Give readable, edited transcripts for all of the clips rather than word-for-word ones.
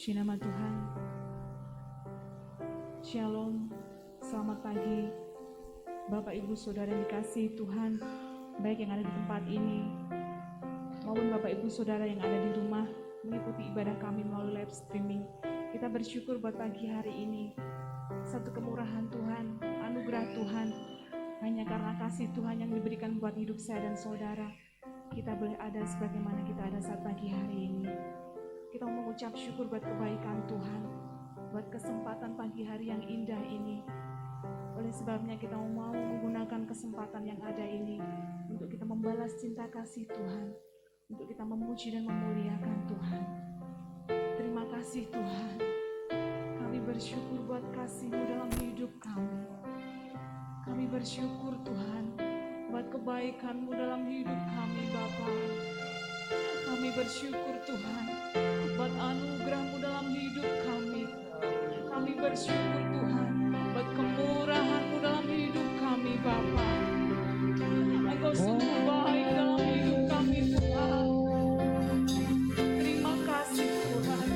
Puji nama Tuhan. Shalom, selamat pagi Bapak Ibu Saudara yang dikasihi Tuhan, baik yang ada di tempat ini maupun Bapak Ibu Saudara yang ada di rumah mengikuti ibadah kami melalui live streaming. Kita bersyukur buat pagi hari ini, satu kemurahan Tuhan, anugerah Tuhan, hanya karena kasih Tuhan yang diberikan buat hidup saya dan saudara, kita boleh ada sebagaimana kita ada saat pagi hari ini. Kita mau mengucap syukur buat kebaikan Tuhan, buat kesempatan pagi hari yang indah ini. Oleh sebabnya kita mau menggunakan kesempatan yang ada ini untuk kita membalas cinta kasih Tuhan, untuk kita memuji dan memuliakan Tuhan. Terima kasih Tuhan, kami bersyukur buat kasih-Mu dalam hidup kami. Kami bersyukur Tuhan buat kebaikan-Mu dalam hidup kami Bapa. Kami bersyukur Tuhan buat anugerah-Mu dalam hidup kami. Kami bersyukur Tuhan buat kemurahan-Mu dalam hidup kami Bapa. Engkau sungguh baik dalam hidup kami Tuhan. Terima kasih Tuhan.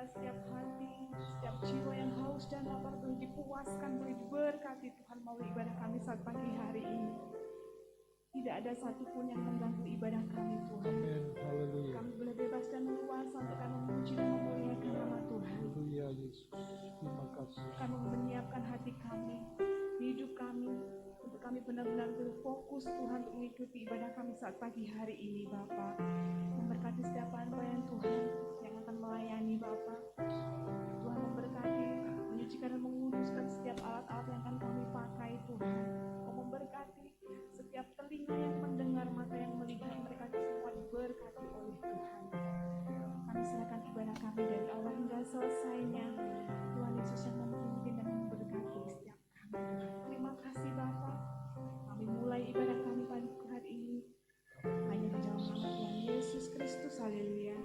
Setiap hati, setiap jiwa yang haus dan lapar boleh dipuaskan, boleh diberkati Tuhan melalui ibadah kami saat pagi hari ini. Tidak ada satupun yang mengganggu ibadah kami Tuhan. Amen. Kami boleh bebas dan luas untuk kami memuji dan memuliakan nama Tuhan. Terima kasih. Kami menyiapkan hati kami, hidup kami, untuk kami benar-benar berfokus Tuhan untuk mengikuti ibadah kami saat pagi hari ini Bapa. Memberkati setiap hamba yang Tuhan yang akan melayani Bapa. Tuhan memberkati, menyucikan dan menguduskan setiap alat-alat yang akan kami pakai Tuhan. Memberkati setiap telinga yang mendengar, mata yang melihat, mereka semua diberkati oleh Tuhan. Kami serahkan ibadah kami dari awal hingga selesainya. Tuhan Yesus yang memimpin dan memberkati setiap kami. Terima kasih Bapa. Kami mulai ibadah kami pada hari ini hanya di dalam nama Tuhan Yesus Kristus. Haleluya.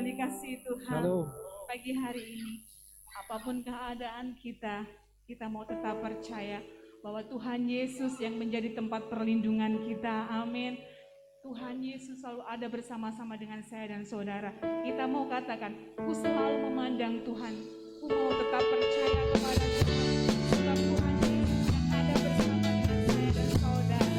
dan dikasihi Tuhan, pagi hari ini, apapun keadaan kita, kita mau tetap percaya bahwa Tuhan Yesus yang menjadi tempat perlindungan kita. Amin. Tuhan Yesus selalu ada bersama-sama dengan saya dan saudara. Kita mau katakan, ku selalu memandang Tuhan, ku mau tetap percaya kepada Tuhan, sebab Tuhan Yesus yang ada bersama dengan saya dan saudara.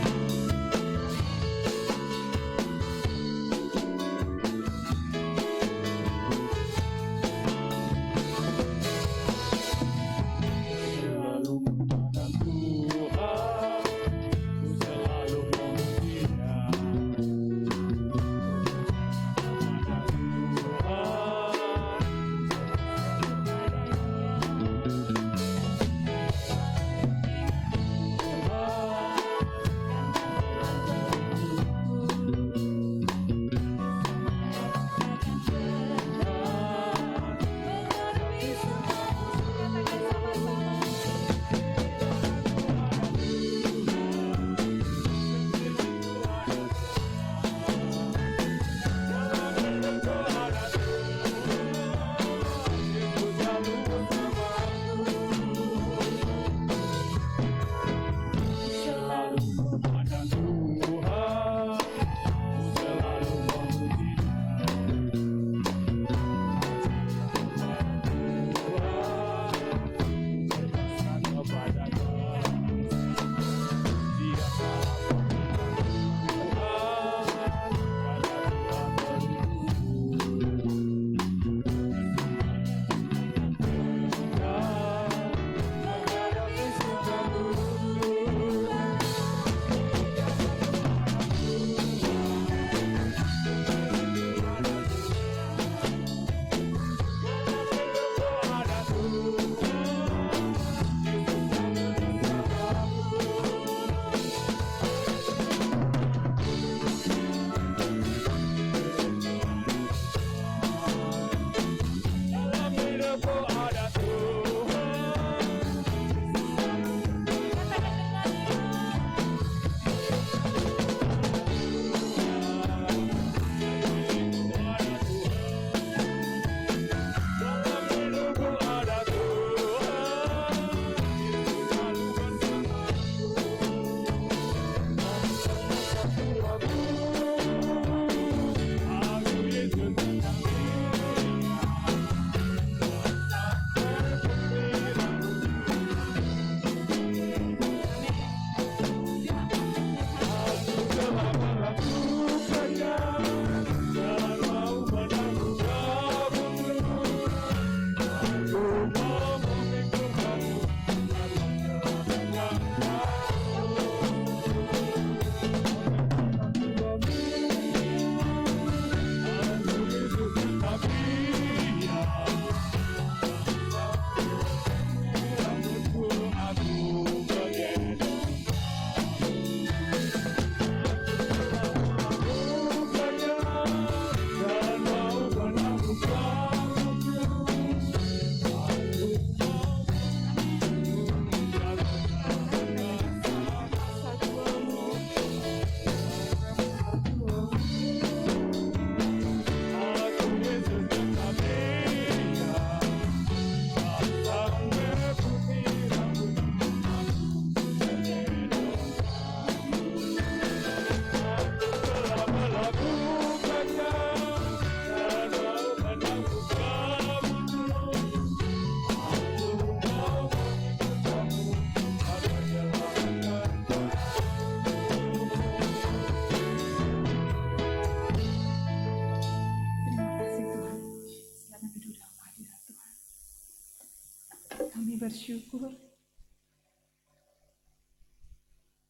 Bersyukur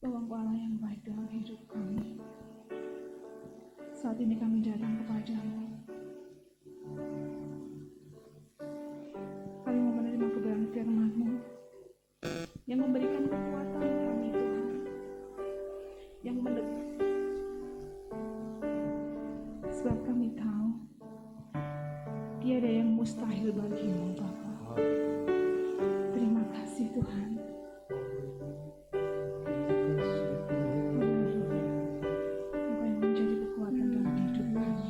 bahwa Engkau Allah yang baik dalam hidup kami. Saat ini kami datang kepadamu. Kami mau menerima kebenaran firman-Mu yang memberikan kekuatan kami, Tuhan, yang mendekat. Sebab kami tahu tiada yang mustahil bagi-Mu, Bapa. Terima kasih Tuhan. Engkau yang menjadi kekuatan dalam hidup kami.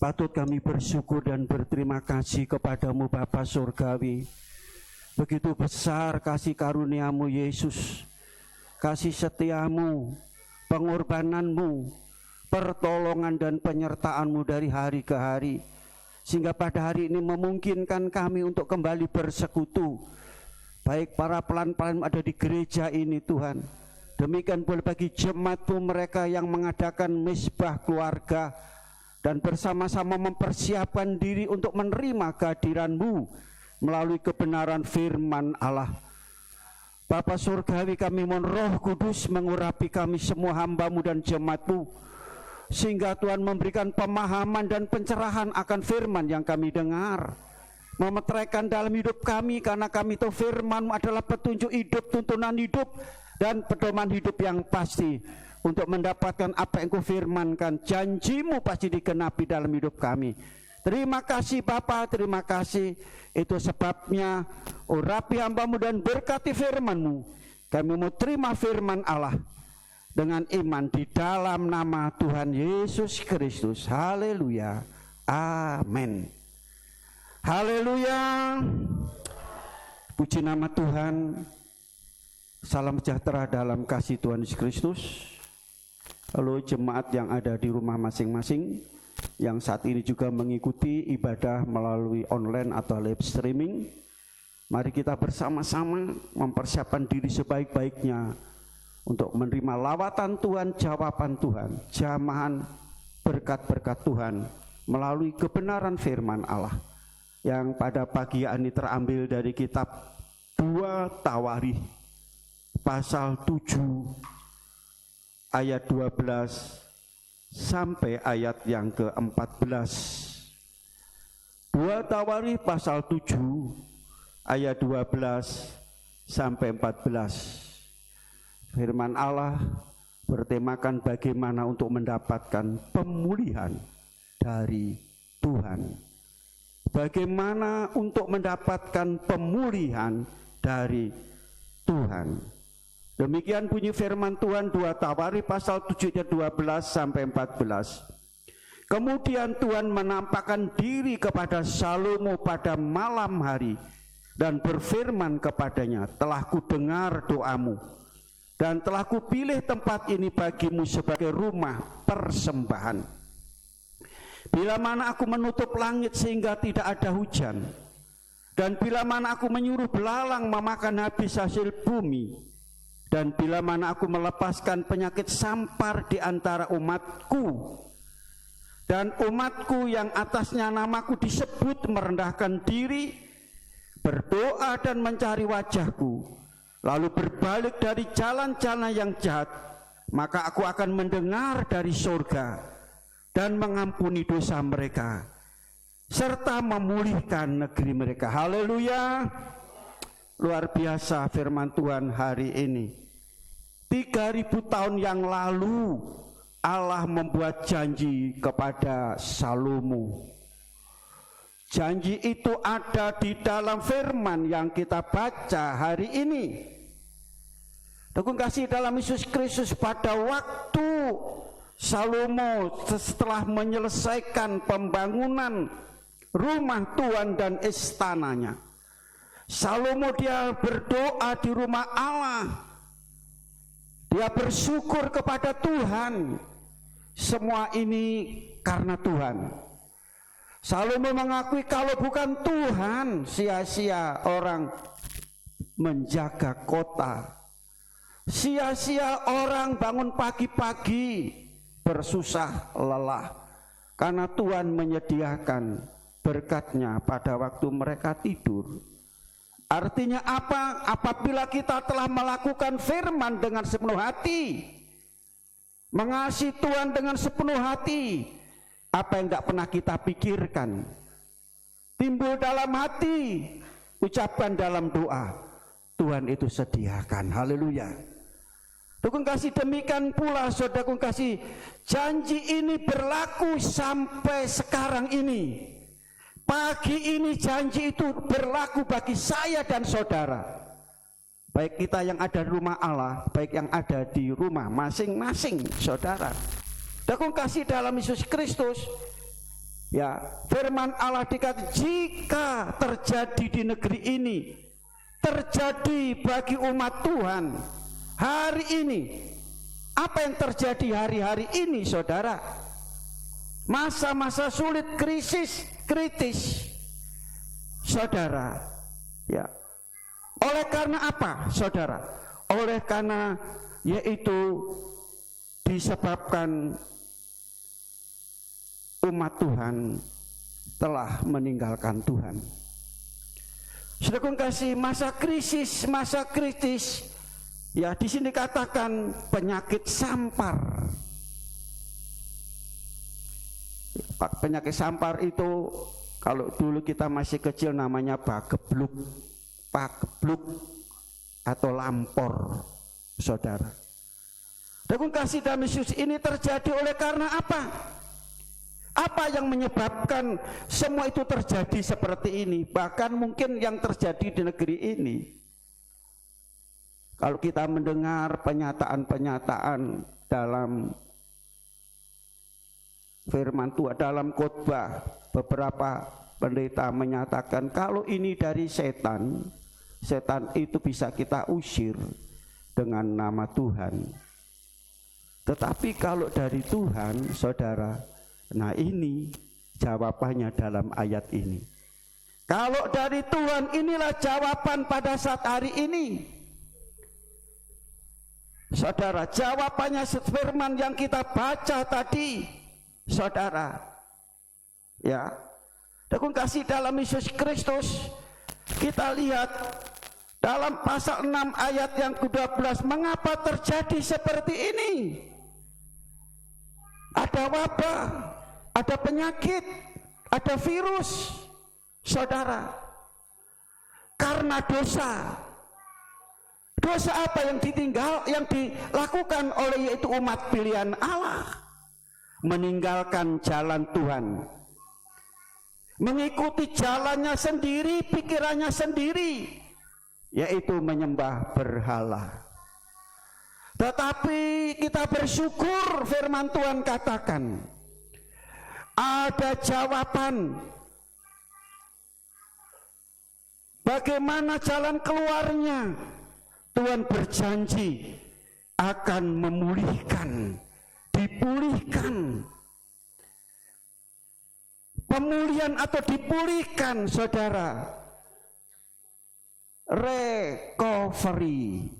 Patut kami bersyukur dan berterima kasih kepadamu Bapa Surgawi. Begitu besar kasih karuniamu Yesus, kasih setiamu, pengorbananmu, pertolongan dan penyertaanmu dari hari ke hari, sehingga pada hari ini memungkinkan kami untuk kembali bersekutu, baik para pelan-pelan ada di gereja ini Tuhan. Demikian pula bagi jemaatmu mereka yang mengadakan misbah keluarga dan bersama-sama mempersiapkan diri untuk menerima kehadiran-Mu melalui kebenaran firman Allah. Bapa Surgawi, kami mohon Roh Kudus mengurapi kami semua hamba-Mu dan jemaat-Mu, sehingga Tuhan memberikan pemahaman dan pencerahan akan firman yang kami dengar, memeteraikan dalam hidup kami, karena kami tahu firman-Mu adalah petunjuk hidup, tuntunan hidup, dan pedoman hidup yang pasti. Untuk mendapatkan apa yang Kau firmankan, janji-Mu pasti digenapi dalam hidup kami. Terima kasih Bapa, terima kasih. Itu sebabnya urapi hamba-Mu dan berkati firman-Mu. Kami mau terima firman Allah dengan iman di dalam nama Tuhan Yesus Kristus. Haleluya, amin. Haleluya, puji nama Tuhan. Salam sejahtera dalam kasih Tuhan Yesus Kristus. Lalu jemaat yang ada di rumah masing-masing, yang saat ini juga mengikuti ibadah melalui online atau live streaming, mari kita bersama-sama mempersiapkan diri sebaik-baiknya untuk menerima lawatan Tuhan, jawaban Tuhan, jamahan berkat-berkat Tuhan melalui kebenaran firman Allah yang pada pagi ini terambil dari kitab 2 Tawarikh pasal 7 ayat 12 sampai ayat yang ke-14. 2 Tawarikh pasal 7 ayat 12 sampai 14. Firman Allah bertemakan bagaimana untuk mendapatkan pemulihan dari Tuhan. Bagaimana untuk mendapatkan pemulihan dari Tuhan. Demikian bunyi firman Tuhan 2 Tawarikh pasal 7 ayat 12 sampai 14. Kemudian Tuhan menampakkan diri kepada Salomo pada malam hari dan berfirman kepadanya, telah kudengar doamu dan telah kupilih tempat ini bagimu sebagai rumah persembahan. Bila mana aku menutup langit sehingga tidak ada hujan, dan bila mana aku menyuruh belalang memakan habis hasil bumi, dan bila mana aku melepaskan penyakit sampar di antara umatku, dan umatku yang atasnya namaku disebut merendahkan diri, berdoa dan mencari wajahku, lalu berbalik dari jalan-jalan yang jahat, maka aku akan mendengar dari surga dan mengampuni dosa mereka, serta memulihkan negeri mereka. Haleluya. Luar biasa firman Tuhan hari ini. 3000 tahun yang lalu Allah membuat janji kepada Salomo. Janji itu ada di dalam firman yang kita baca hari ini. Dukung kasih dalam Yesus Kristus, pada waktu Salomo setelah menyelesaikan pembangunan rumah Tuhan dan istananya, Salomo dia berdoa di rumah Allah. Dia bersyukur kepada Tuhan. Semua ini karena Tuhan. Salomo mengakui kalau bukan Tuhan, sia-sia orang menjaga kota. Sia-sia orang bangun pagi-pagi bersusah lelah. Karena Tuhan menyediakan berkat-Nya pada waktu mereka tidur. Artinya apa? Apabila kita telah melakukan firman dengan sepenuh hati, mengasihi Tuhan dengan sepenuh hati, apa yang tidak pernah kita pikirkan timbul dalam hati, ucapkan dalam doa, Tuhan itu sediakan. Haleluya. Dukung kasih, demikian pula saudaraku kasih, janji ini berlaku sampai sekarang ini. Pagi ini janji itu berlaku bagi saya dan saudara, baik kita yang ada di rumah Allah, baik yang ada di rumah masing-masing saudara. Dukung kasih dalam Yesus Kristus, ya, firman Allah dikatakan jika terjadi di negeri ini, terjadi bagi umat Tuhan hari ini. Apa yang terjadi hari-hari ini saudara? Masa-masa sulit, kritis saudara, ya. Oleh karena apa saudara? Oleh karena yaitu disebabkan umat Tuhan telah meninggalkan Tuhan. Saudara kasih, masa krisis, masa kritis, ya, di sini katakan penyakit sampar. Penyakit sampar itu kalau dulu kita masih kecil namanya pagebluk atau lampor saudara. Dan kasih dalam Yesus, ini terjadi oleh karena apa? Apa yang menyebabkan semua itu terjadi seperti ini? Bahkan mungkin yang terjadi di negeri ini, kalau kita mendengar pernyataan-pernyataan dalam firman Tuhan, dalam khotbah, beberapa pendeta menyatakan kalau ini dari setan, setan itu bisa kita usir dengan nama Tuhan. Tetapi kalau dari Tuhan saudara, nah ini jawabannya dalam ayat ini. Kalau dari Tuhan, inilah jawaban pada saat hari ini saudara. Jawabannya firman yang kita baca tadi saudara, ya. Dan kasih dalam Yesus Kristus, kita lihat dalam pasal 6 ayat yang ke-12, mengapa terjadi seperti ini? Ada wabah, ada penyakit, ada virus saudara, karena dosa. Dosa apa yang dilakukan oleh yaitu umat pilihan Allah? Meninggalkan jalan Tuhan, mengikuti jalannya sendiri, pikirannya sendiri, yaitu menyembah berhala. Tetapi kita bersyukur, firman Tuhan katakan ada jawaban. Bagaimana jalan keluarnya? Tuhan berjanji akan memulihkan, dipulihkan. Pemulihan atau dipulihkan saudara, recovery.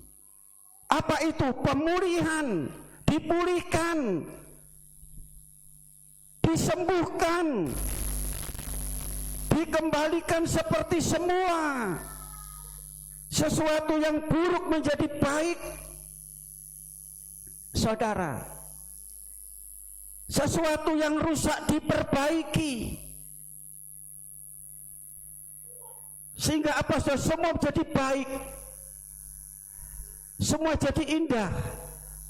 Apa itu pemulihan? Dipulihkan, disembuhkan, dikembalikan seperti semua. Sesuatu yang buruk menjadi baik saudara. Sesuatu yang rusak diperbaiki, sehingga apa saudara? Semua menjadi baik, semua jadi indah,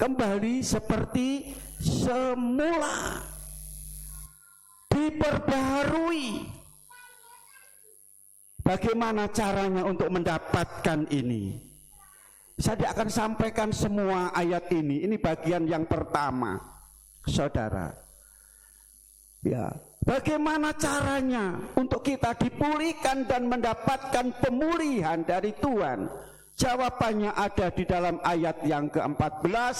kembali seperti semula, diperbaharui. Bagaimana caranya untuk mendapatkan ini? Saya akan sampaikan semua ayat ini. Ini bagian yang pertama saudara, ya. Bagaimana caranya untuk kita dipulihkan dan mendapatkan pemulihan dari Tuhan? Jawabannya ada di dalam ayat yang ke-14,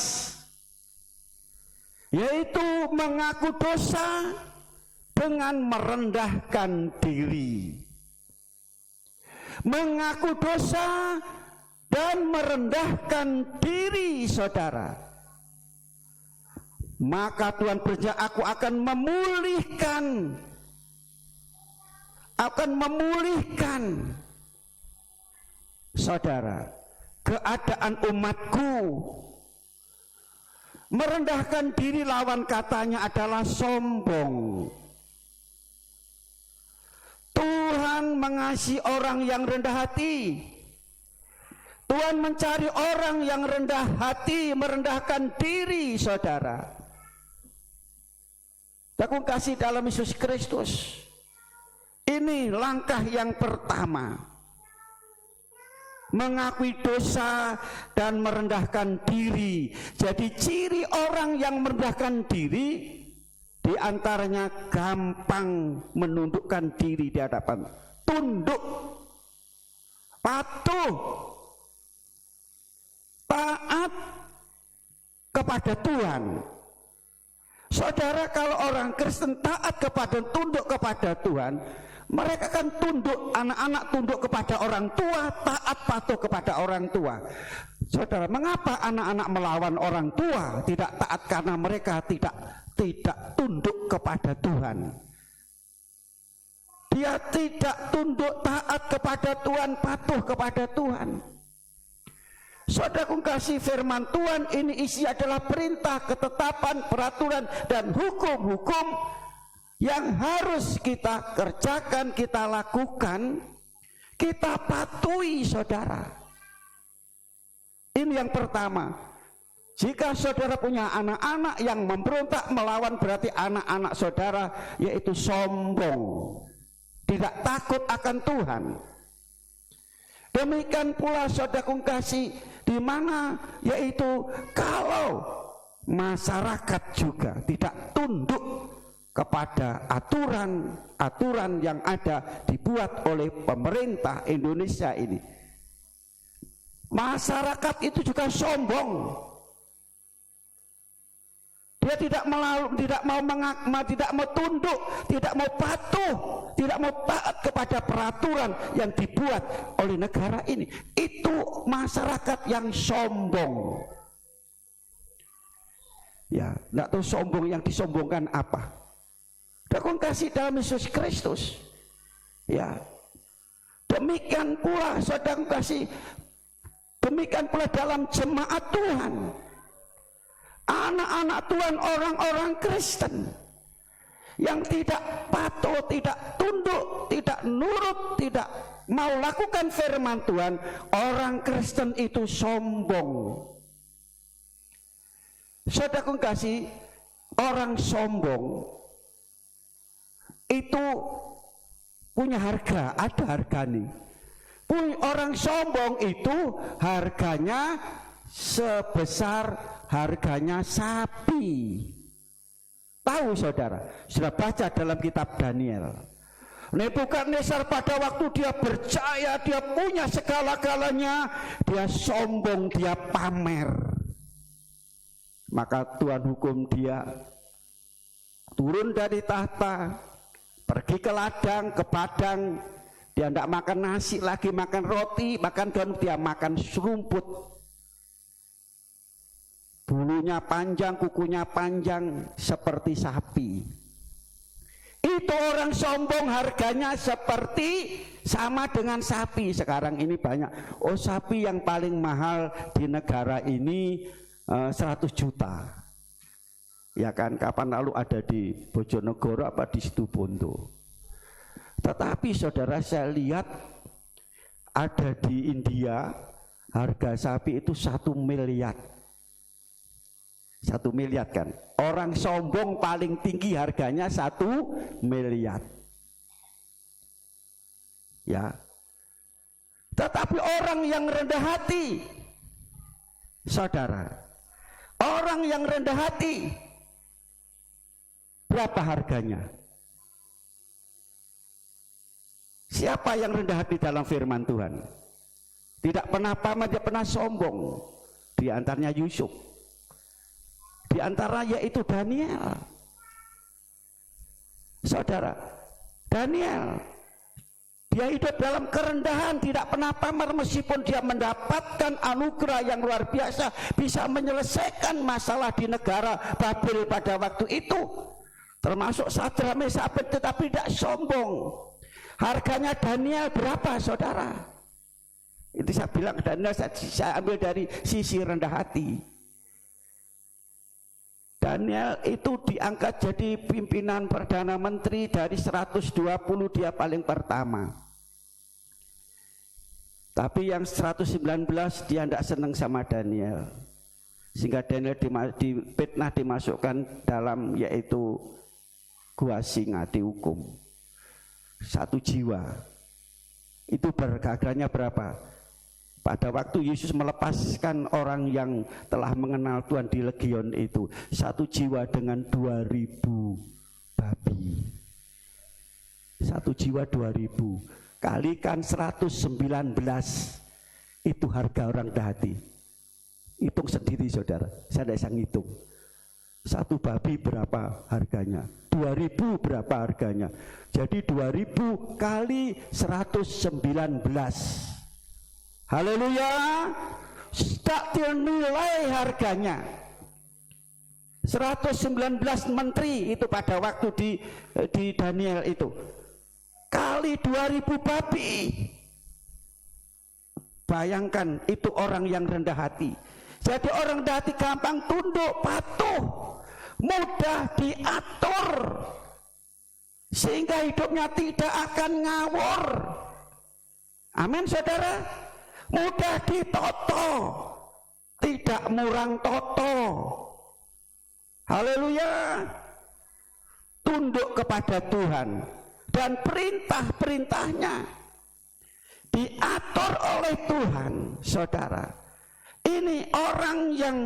yaitu mengaku dosa dengan merendahkan diri. Mengaku dosa dan merendahkan diri, saudara. Maka Tuhan berjanji, aku akan memulihkan saudara keadaan umatku. Merendahkan diri lawan katanya adalah sombong. Tuhan mengasihi orang yang rendah hati. Tuhan mencari orang yang rendah hati, merendahkan diri, saudara. Aku kasih dalam Yesus Kristus. Ini langkah yang pertama. Mengakui dosa dan merendahkan diri. Jadi ciri orang yang merendahkan diri, di antaranya gampang menundukkan diri di hadapan, tunduk, patuh, taat kepada Tuhan. Saudara, kalau orang Kristen taat kepada, tunduk kepada Tuhan, mereka akan tunduk, anak-anak tunduk kepada orang tua, taat patuh kepada orang tua. Saudara, mengapa anak-anak melawan orang tua? Tidak taat karena mereka tidak tunduk kepada Tuhan. Dia tidak tunduk, taat kepada Tuhan, patuh kepada Tuhan. Saudaraku kasih, firman Tuhan ini isi adalah perintah, ketetapan, peraturan, dan hukum-hukum yang harus kita kerjakan, kita lakukan, kita patuhi, saudara. Ini yang pertama. Jika saudara punya anak-anak yang memberontak melawan, berarti anak-anak saudara yaitu sombong, tidak takut akan Tuhan. Demikian pula saudaraku kasih, di mana yaitu kalau masyarakat juga tidak tunduk kepada aturan-aturan yang ada dibuat oleh pemerintah Indonesia ini, masyarakat itu juga sombong. Dia tidak mau tunduk, tidak mau patuh, tidak mau taat kepada peraturan yang dibuat oleh negara ini. Itu masyarakat yang sombong. Ya, tidak tahu sombong, yang disombongkan apa? Aku kasih dalam Yesus Kristus. Ya, demikian pula saudara kasih, demikian pula dalam jemaat Tuhan. Anak-anak Tuhan, orang-orang Kristen yang tidak patuh, tidak tunduk, tidak nurut, tidak mau lakukan firman Tuhan, orang Kristen itu sombong. Saudaraku kasih, orang sombong itu punya harga, ada harganya. Orang sombong itu harganya sebesar harganya sapi. Tahu saudara, sudah baca dalam kitab Daniel. Nebukadnezar pada waktu dia percaya dia punya segala-galanya, dia sombong, dia pamer. Maka Tuhan hukum dia turun dari tahta, pergi ke ladang, ke padang. Dia tidak makan nasi lagi, makan roti, makan daun, dia makan serumput. Bulunya panjang, kukunya panjang seperti sapi. Itu orang sombong, harganya seperti sama dengan sapi. Sekarang ini banyak, oh sapi yang paling mahal di negara ini 100 juta. Ya kan, kapan lalu ada di Bojonegoro apa di Situbondo. Tetapi saudara, saya lihat ada di India harga sapi itu 1 miliar. 1 miliar kan. Orang sombong paling tinggi harganya 1 miliar. Ya. Tetapi orang yang rendah hati, saudara, orang yang rendah hati, berapa harganya? Siapa yang rendah hati dalam firman Tuhan? Tidak pernah pamer, tidak pernah sombong. Di antaranya Yusuf, di antara yaitu Daniel. Saudara, Daniel, dia hidup dalam kerendahan, tidak pernah pamer meskipun dia mendapatkan anugerah yang luar biasa, bisa menyelesaikan masalah di negara Babel pada waktu itu, termasuk Sadrak, Mesak, Abednego, tetapi tidak sombong. Harganya Daniel berapa, saudara? Itu saya bilang Daniel, saya ambil dari sisi rendah hati. Daniel itu diangkat jadi pimpinan Perdana Menteri dari 120, dia paling pertama. Tapi yang 119 dia tidak senang sama Daniel, sehingga Daniel difitnah, dimasukkan dalam yaitu gua singa, dihukum 1 jiwa. Itu harganya berapa? Pada waktu Yesus melepaskan orang yang telah mengenal Tuhan di legion itu, 1 jiwa dengan 2000 babi. 1 jiwa 2000 kalikan 119, itu harga orang hati. Hitung sendiri saudara, saya tidak bisa ngitung. 1 babi berapa harganya, 2000 berapa harganya. Jadi 2000 kali 119. Haleluya, tak ternilai harganya. 119 menteri itu pada waktu di Daniel itu, kali 2000 babi. Bayangkan, itu orang yang rendah hati. Jadi orang rendah hati gampang tunduk, patuh, mudah diatur, sehingga hidupnya tidak akan ngawur. Amin saudara. Mudah ditoto, tidak murang toto. Haleluya. Tunduk kepada Tuhan dan perintah-perintahnya diatur oleh Tuhan. Saudara, ini orang yang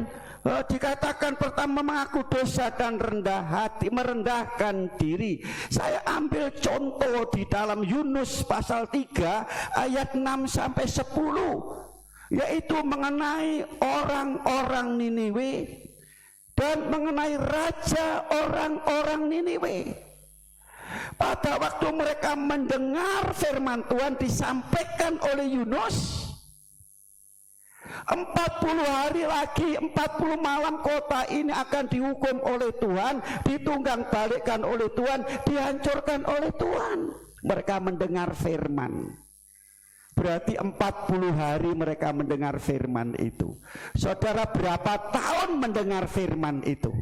dikatakan pertama mengaku dosa dan rendah hati, merendahkan diri. Saya ambil contoh di dalam Yunus pasal 3 ayat 6 sampai 10, yaitu mengenai orang-orang Niniwe dan mengenai raja orang-orang Niniwe. Pada waktu mereka mendengar firman Tuhan disampaikan oleh Yunus, 40 hari lagi, 40 malam kota ini akan dihukum oleh Tuhan, ditunggang balikkan oleh Tuhan, dihancurkan oleh Tuhan. Mereka mendengar firman. Berarti 40 hari mereka mendengar firman itu. Saudara, berapa tahun mendengar firman itu?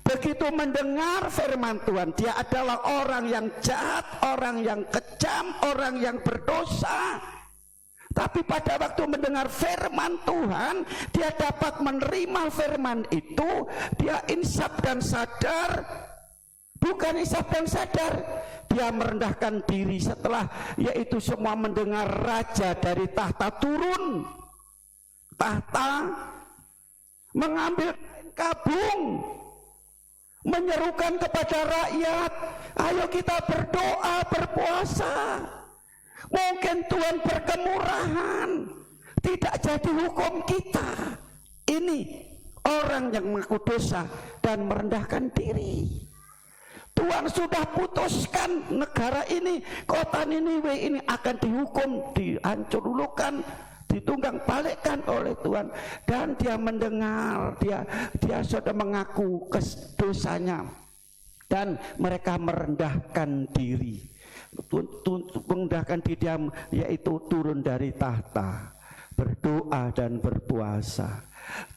Begitu mendengar firman Tuhan, dia adalah orang yang jahat, orang yang kejam, orang yang berdosa. Tapi pada waktu mendengar firman Tuhan, dia dapat menerima firman itu, dia insaf dan sadar. Bukan insaf dan sadar, dia merendahkan diri setelah yaitu semua mendengar raja dari tahta turun tahta, mengambil kain kabung, menyerukan kepada rakyat, ayo kita berdoa, berpuasa. Mungkin Tuhan berkemurahan, tidak jadi hukum kita. Ini orang yang mengaku dosa dan merendahkan diri. Tuhan sudah putuskan negara ini, kota Niniwe ini akan dihukum, dihancurkan, ditunggang balikkan oleh Tuhan. Dan dia mendengar, dia sudah mengaku dosanya, dan mereka merendahkan diri. Merendahkan diri, yaitu turun dari tahta, berdoa dan berpuasa.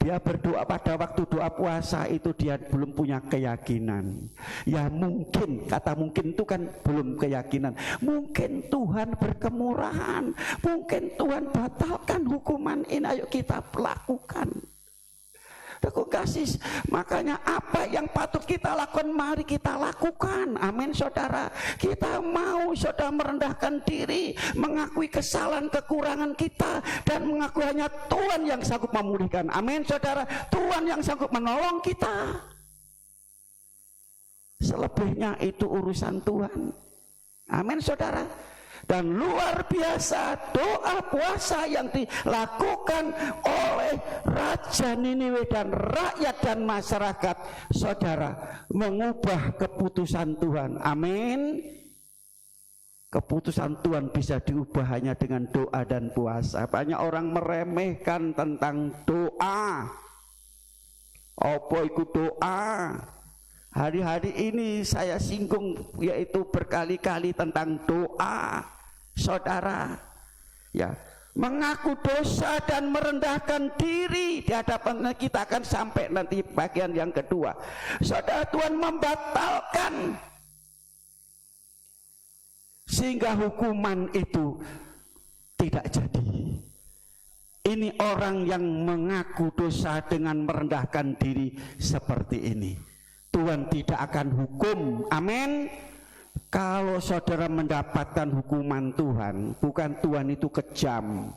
Dia berdoa pada waktu doa puasa itu dia belum punya keyakinan. Ya mungkin, kata mungkin itu kan belum keyakinan. Mungkin Tuhan berkemurahan, mungkin Tuhan batalkan hukuman ini, ayo kita lakukan. Kasih, makanya apa yang patut kita lakukan, mari kita lakukan. Amin saudara. Kita mau saudara merendahkan diri, mengakui kesalahan kekurangan kita, dan mengakui hanya Tuhan yang sanggup memulihkan. Amin saudara. Tuhan yang sanggup menolong kita. Selebihnya itu urusan Tuhan. Amin saudara. Dan luar biasa doa puasa yang dilakukan oleh Raja Niniwe dan rakyat dan masyarakat, saudara, mengubah keputusan Tuhan. Amin. Keputusan Tuhan bisa diubah hanya dengan doa dan puasa. Banyak orang meremehkan tentang doa. Apa itu doa? Hari-hari ini saya singgung yaitu berkali-kali tentang doa, saudara. Ya, mengaku dosa dan merendahkan diri di hadapan kita akan sampai nanti bagian yang kedua. Saudara, Tuhan membatalkan sehingga hukuman itu tidak jadi. Ini orang yang mengaku dosa dengan merendahkan diri seperti ini. Tuhan tidak akan hukum. Amin. Kalau saudara mendapatkan hukuman Tuhan, bukan Tuhan itu kejam.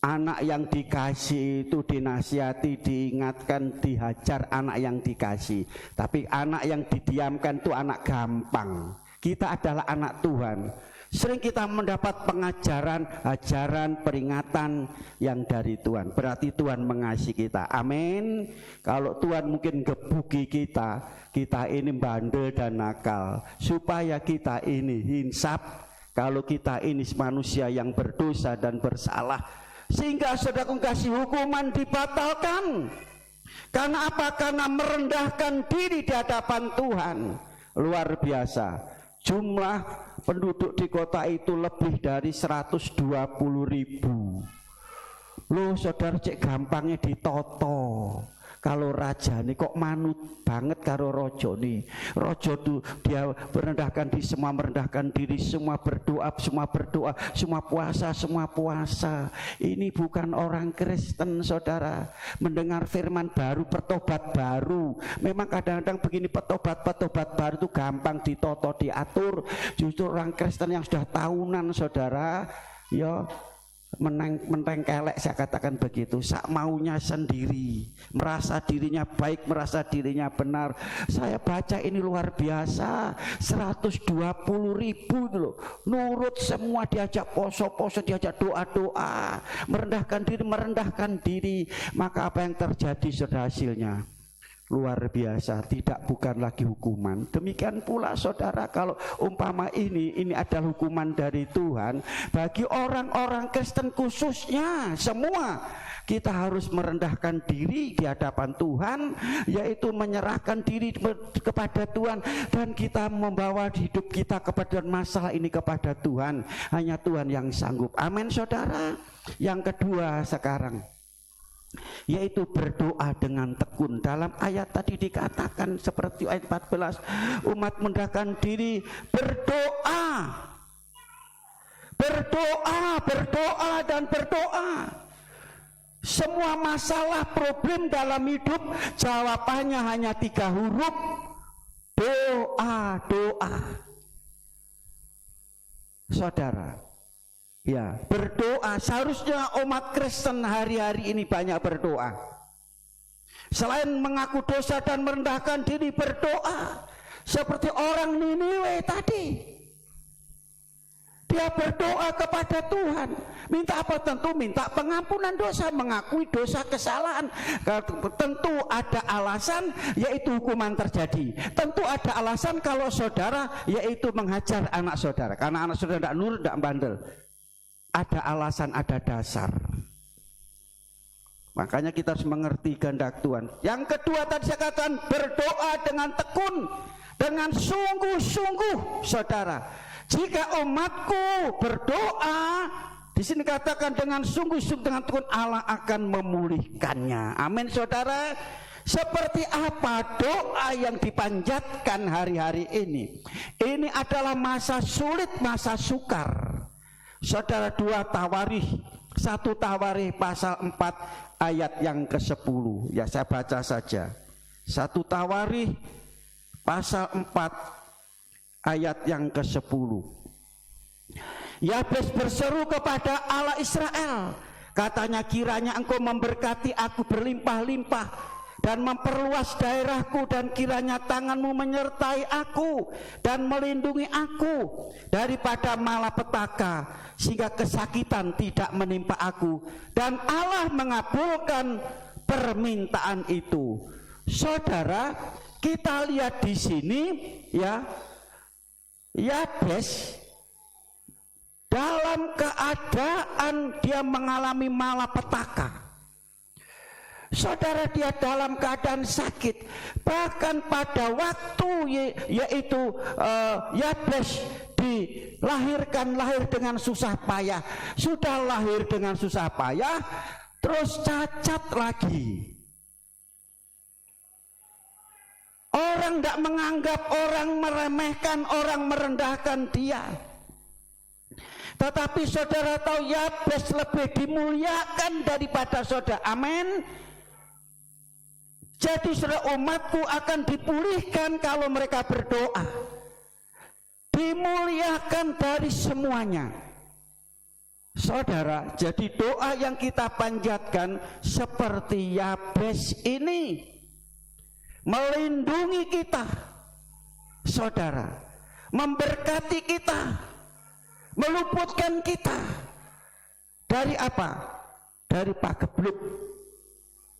Anak yang dikasih itu dinasihati, diingatkan, dihajar anak yang dikasih. Tapi anak yang didiamkan itu anak gampang. Kita adalah anak Tuhan. Sering kita mendapat pengajaran, ajaran, peringatan yang dari Tuhan. Berarti Tuhan mengasihi kita. Amin. Kalau Tuhan mungkin gebuki kita, kita ini bandel dan nakal. Supaya kita ini insaf. Kalau kita ini manusia yang berdosa dan bersalah. Sehingga saudara kasih hukuman dibatalkan. Karena apa? Karena merendahkan diri di hadapan Tuhan. Luar biasa. Jumlah penduduk di kota itu lebih dari 120.000. Loh saudara, cek gampangnya ditoto. Kalau raja nih kok manut banget karo rojo nih. Rojo tuh dia merendahkan diri, semua merendahkan diri, semua berdoa, semua puasa. Ini bukan orang Kristen, saudara. Mendengar firman baru, pertobat baru. Memang kadang-kadang begini, pertobat baru itu gampang ditoto, diatur. Justru orang Kristen yang sudah tahunan, saudara, ya menteng kelek, saya katakan begitu, sak maunya sendiri, merasa dirinya baik, merasa dirinya benar. Saya baca ini luar biasa, 120.000 loh, nurut semua, diajak poso-poso, diajak doa-doa, merendahkan diri. Maka apa yang terjadi saudara hasilnya? Luar biasa, bukan lagi hukuman. Demikian pula saudara, kalau umpama ini adalah hukuman dari Tuhan bagi orang-orang Kristen khususnya, semua kita harus merendahkan diri di hadapan Tuhan, yaitu menyerahkan diri kepada Tuhan, dan kita membawa hidup kita kepada masalah ini kepada Tuhan. Hanya Tuhan yang sanggup. Amin saudara. Yang kedua sekarang, yaitu berdoa dengan tekun. Dalam ayat tadi dikatakan seperti ayat 14, umat merendahkan diri, berdoa dan berdoa. Semua masalah, problem dalam hidup jawabannya hanya 3 huruf, doa. Saudara, ya, berdoa. Seharusnya umat Kristen hari-hari ini banyak berdoa. Selain mengaku dosa dan merendahkan diri, berdoa. Seperti orang Niniwe tadi. Dia berdoa kepada Tuhan. Minta apa? Tentu minta pengampunan dosa, mengakui dosa, kesalahan. Tentu ada alasan, yaitu hukuman terjadi. Tentu ada alasan kalau saudara, yaitu menghajar anak saudara. Karena anak saudara tidak nurut, tidak bandel. Ada alasan, ada dasar. Makanya kita harus mengerti kehendak Tuhan. Yang kedua tadi saya katakan, berdoa dengan tekun, dengan sungguh-sungguh, saudara. Jika umatku berdoa, di sini katakan dengan sungguh-sungguh, dengan tekun, Allah akan memulihkannya. Amin saudara. Seperti apa doa yang dipanjatkan hari-hari ini? Ini adalah masa sulit, masa sukar. Saudara, 2 Tawarikh, 1 Tawarikh pasal 4 ayat yang ke-10. Ya, saya baca saja. 1 Tawarikh pasal 4 ayat yang ke-10. Yabes berseru kepada Allah Israel, katanya, kiranya engkau memberkati aku berlimpah-limpah, dan memperluas daerahku, dan kiranya tanganmu menyertai aku dan melindungi aku daripada malapetaka, sehingga kesakitan tidak menimpa aku. Dan Allah mengabulkan permintaan itu. Saudara, kita lihat di sini ya, Yabes dalam keadaan dia mengalami malapetaka. Saudara, dia dalam keadaan sakit. Bahkan pada waktu yaitu Yabes lahir dengan susah payah. Sudah lahir dengan susah payah, terus cacat lagi. Orang tidak menganggap, orang meremehkan, orang merendahkan dia. Tetapi saudara tahu, Yabes lebih dimuliakan daripada saudara. Amin. Jadi saudara, umatku akan dipulihkan kalau mereka berdoa. Dimuliakan dari semuanya. Saudara, jadi doa yang kita panjatkan seperti Yabes ini, melindungi kita, saudara, memberkati kita, meluputkan kita dari apa? Dari pagebluk,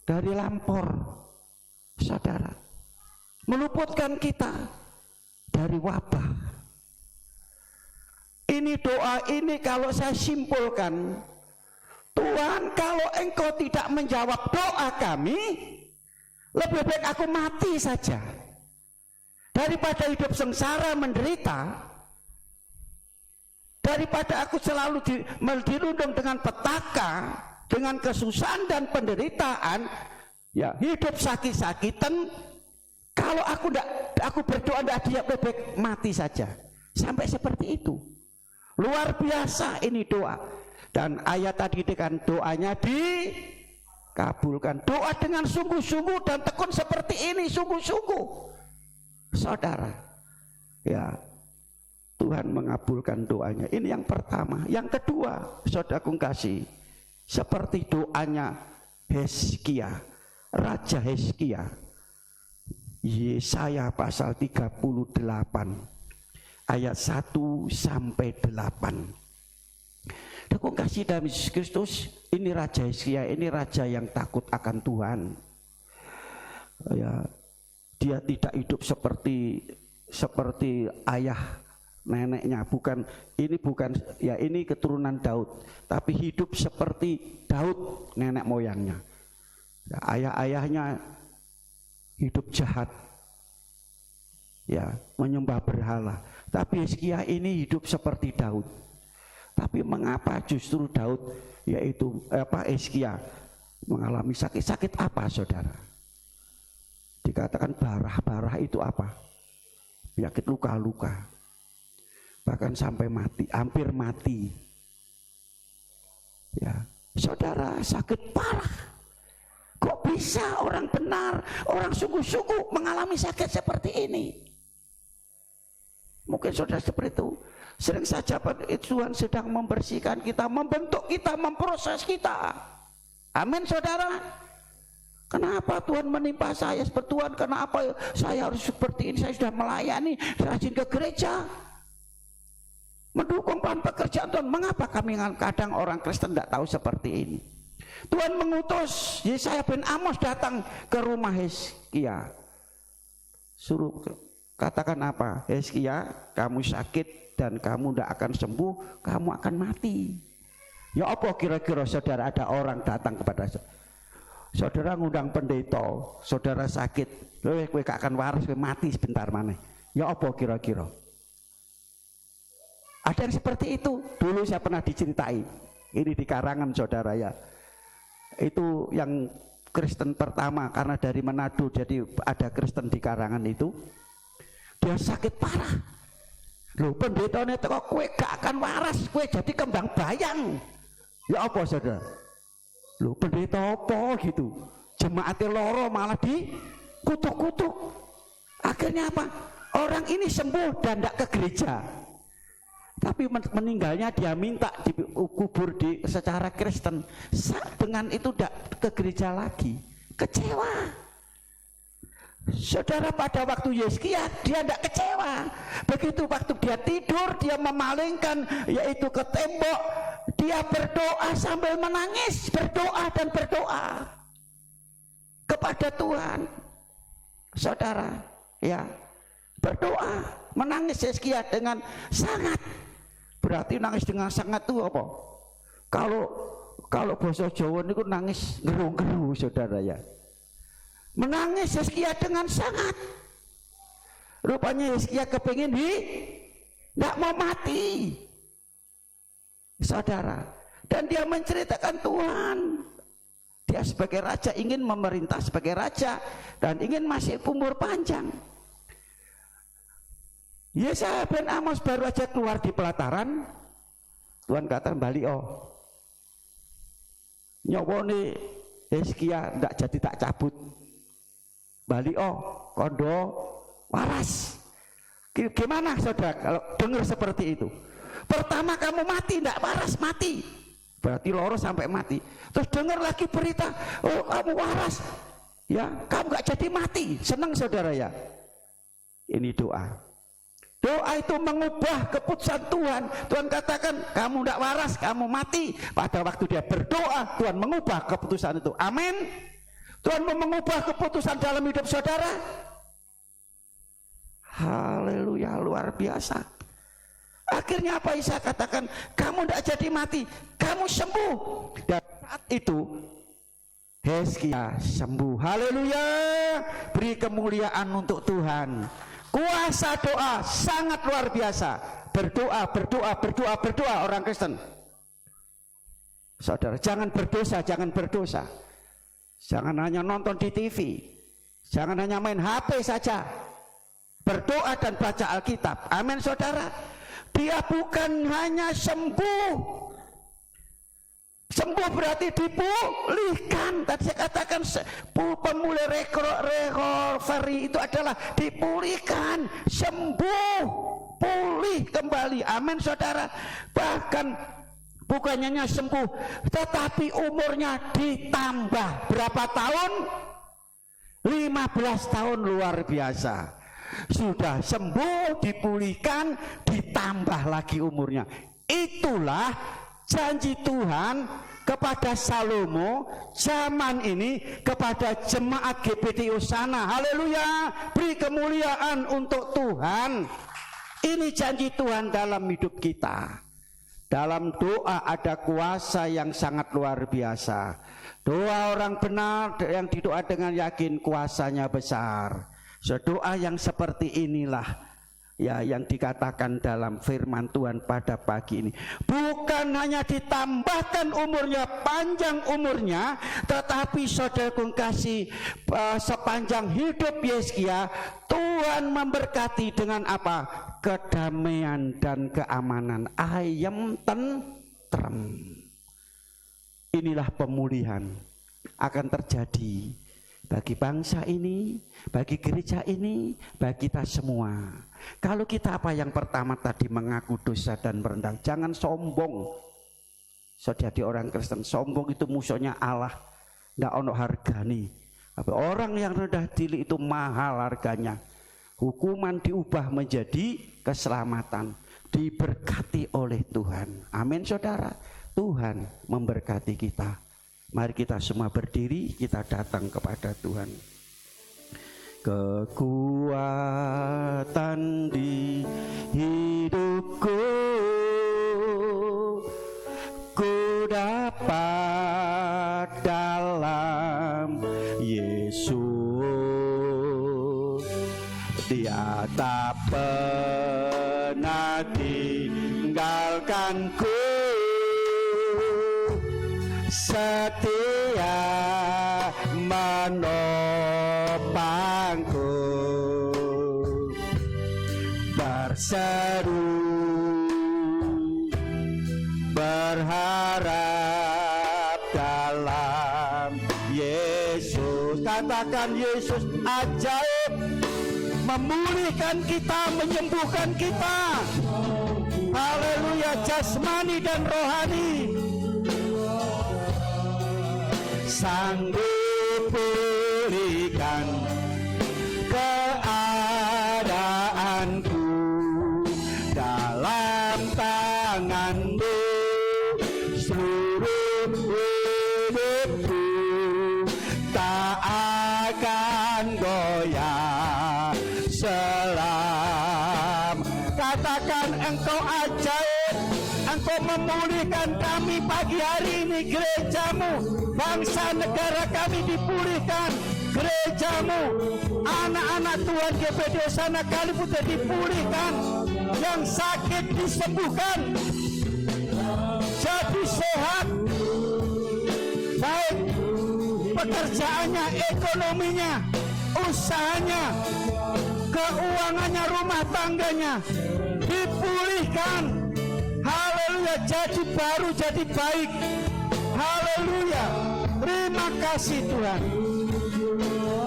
dari lampor, saudara, meluputkan kita dari wabah. Ini doa ini kalau saya simpulkan, Tuhan, kalau Engkau tidak menjawab doa kami, lebih baik aku mati saja daripada hidup sengsara menderita, daripada aku selalu dirundung dengan petaka, dengan kesusahan dan penderitaan, ya hidup sakit-sakitan. Kalau aku berdoa tidak dia, lebih baik mati saja. Sampai seperti itu. Luar biasa ini doa. Dan ayat tadi kan doanya dikabulkan. Doa dengan sungguh-sungguh dan tekun seperti ini, sungguh-sungguh, saudara, ya Tuhan mengabulkan doanya. Ini yang pertama. Yang kedua, saudaraku kasih, seperti doanya Hizkia, Raja Hizkia. Yesaya pasal 38 ayat 1 sampai 8. Aku kasih dalam Yesus Kristus, ini Raja Hizkia, ini raja yang takut akan Tuhan. Ya, dia tidak hidup seperti ayah neneknya, ini keturunan Daud, tapi hidup seperti Daud nenek moyangnya. Ya, ayah-ayahnya hidup jahat, ya, menyembah berhala. Tapi Hizkia ini hidup seperti Daud. Tapi mengapa justru Daud, yaitu Hizkia mengalami sakit apa, saudara? Dikatakan barah itu apa? Penyakit luka-luka, bahkan sampai mati, hampir mati. Ya, saudara, sakit parah. Kok bisa orang benar, orang sungguh-sungguh mengalami sakit seperti ini? Mungkin saudara seperti itu. Sering saja Tuhan sedang membersihkan kita, membentuk kita, memproses kita. Amin, saudara. Kenapa Tuhan menimpa saya seperti Tuhan? Kenapa saya harus seperti ini? Saya sudah melayani, rajin ke gereja, mendukung pekerjaan Tuhan. Mengapa kami kadang orang Kristen tidak tahu seperti ini? Tuhan mengutus Yesaya bin Amos datang ke rumah Hizkia. Suruh katakan apa? Hizkia, kamu sakit dan kamu tidak akan sembuh, kamu akan mati. Ya apa kira-kira saudara, ada orang datang kepada saudara, ngundang pendeta, saudara sakit, kowe gak akan waras, kowe mati sebentar mana? Ya apa kira-kira? Ada yang seperti itu. Dulu saya pernah diceritai. Ini di Karangan, saudara, ya. Itu yang Kristen pertama, karena dari Manado, jadi ada Kristen di Karangan itu. Dia sakit parah. Loh, pendetanya teko, kowe gak akan waras, kowe jadi kembang bayang. Ya apa, saudara? Loh, pendeta apa gitu? Jemaatnya loro malah dikutuk-kutuk. Akhirnya apa? Orang ini sembuh dan tidak ke gereja. Tapi meninggalnya dia minta dikubur secara Kristen. Dengan itu tidak ke gereja lagi. Kecewa. Saudara, pada waktu Yeskia dia tidak kecewa. Begitu waktu dia tidur, dia memalingkan yaitu ke tembok, dia berdoa sambil menangis, berdoa dan berdoa kepada Tuhan. Saudara, ya, berdoa, menangis Yeskia dengan sangat. Berarti nangis dengan sangat itu apa? Kalau bahasa Jawa itu nangis ngeru-ngeru, saudara ya. Menangis Yeskia dengan sangat. Rupanya Yeskia kepingin tidak mau mati, saudara. Dan dia menceritakan Tuhan, dia sebagai raja ingin memerintah sebagai raja dan ingin masih umur panjang. Yesaya bin Amos baru aja keluar di pelataran, Tuhan kata balik nyawone Yeskia tidak jadi tak cabut, balik kondo waras. Gimana saudara kalau dengar seperti itu? Pertama kamu mati, tidak waras, mati, berarti loro sampai mati. Terus dengar lagi berita, oh kamu waras, ya kamu gak jadi mati. Senang saudara ya. Ini doa. Doa itu mengubah keputusan Tuhan. Tuhan katakan kamu tidak waras, kamu mati. Pada waktu dia berdoa, Tuhan mengubah keputusan itu. Amin. Tuhan mau mengubah keputusan dalam hidup saudara. Haleluya, luar biasa. Akhirnya apa Isa katakan? Kamu tidak jadi mati, kamu sembuh. Dan saat itu Hizkia sembuh. Haleluya. Beri kemuliaan untuk Tuhan. Kuasa doa sangat luar biasa. Berdoa, berdoa, berdoa, berdoa orang Kristen. Saudara, jangan berdosa, jangan berdosa. Jangan hanya nonton di TV. Jangan hanya main HP saja. Berdoa dan baca Alkitab. Amin saudara. Dia bukan hanya sembuh. Sembuh berarti dipulihkan. Tadi saya katakan pemulih recovery itu adalah dipulihkan, sembuh, pulih kembali. Amin saudara. Bahkan bukan hanya sembuh, tetapi umurnya ditambah. Berapa tahun? 15 tahun, luar biasa. Sudah sembuh, dipulihkan, ditambah lagi umurnya. Itulah janji Tuhan kepada Salomo zaman ini kepada jemaat GBT Hosana. Haleluya, beri kemuliaan untuk Tuhan. Ini janji Tuhan dalam hidup kita. Dalam doa ada kuasa yang sangat luar biasa. Doa orang benar yang didoa dengan yakin kuasanya besar. Doa yang seperti inilah ya yang dikatakan dalam firman Tuhan pada pagi ini. Bukan hanya ditambahkan umurnya, panjang umurnya, tetapi saudaraku kasih sepanjang hidup Yeskia Tuhan memberkati dengan apa? Kedamaian dan keamanan, ayem tentrem. Inilah pemulihan akan terjadi bagi bangsa ini, bagi gereja ini, bagi kita semua. Kalau kita apa yang pertama tadi mengaku dosa dan merendah, jangan sombong. Jadi orang Kristen sombong itu musuhnya Allah, ndak ono hargani. Orang yang rendah diri itu mahal harganya. Hukuman diubah menjadi keselamatan, diberkati oleh Tuhan. Amin saudara. Tuhan memberkati kita. Mari kita semua berdiri, kita datang kepada Tuhan. Kekuatan di hidupku ku dapat dalam Yesus. Dia tak pernah tinggalkanku, setia menopangku, berseru berharap dalam Yesus. Katakan Yesus ajaib, memulihkan kita, menyembuhkan kita. Haleluya, jasmani dan rohani. Sanggup pulihkan akan goyah. Selam, katakan engkau ajaib, engkau memulihkan kami pagi hari ini. Gerejamu, bangsa negara kami dipulihkan. Gerejamu, anak-anak Tuhan GPD Hosana Kaliputra dipulihkan. Yang sakit disembuhkan, jadi sehat, baik pekerjaannya, ekonominya, usahanya, keuangannya, rumah tangganya dipulihkan. Haleluya, jadi baru, jadi baik. Haleluya, terima kasih Tuhan.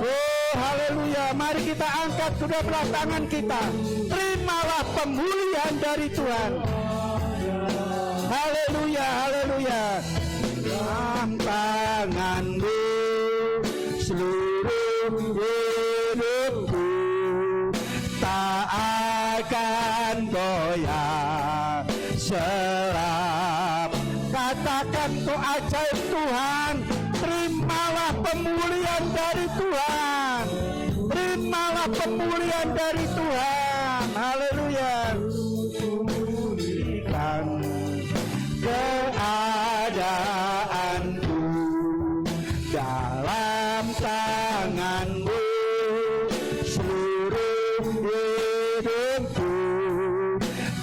Oh haleluya, mari kita angkat kedua belah tangan kita. Terimalah pemulihan dari Tuhan. Haleluya, haleluya. Tanganmu seluruh hidupku tak akan goyah. Selam, katakan kau ajaib Tuhan. Terimalah pemulihan dari Tuhan. Terimalah pemulihan dari Tuhan. Haleluya. Pulihkan keadaanku dalam tanganmu. Seluruh hidupku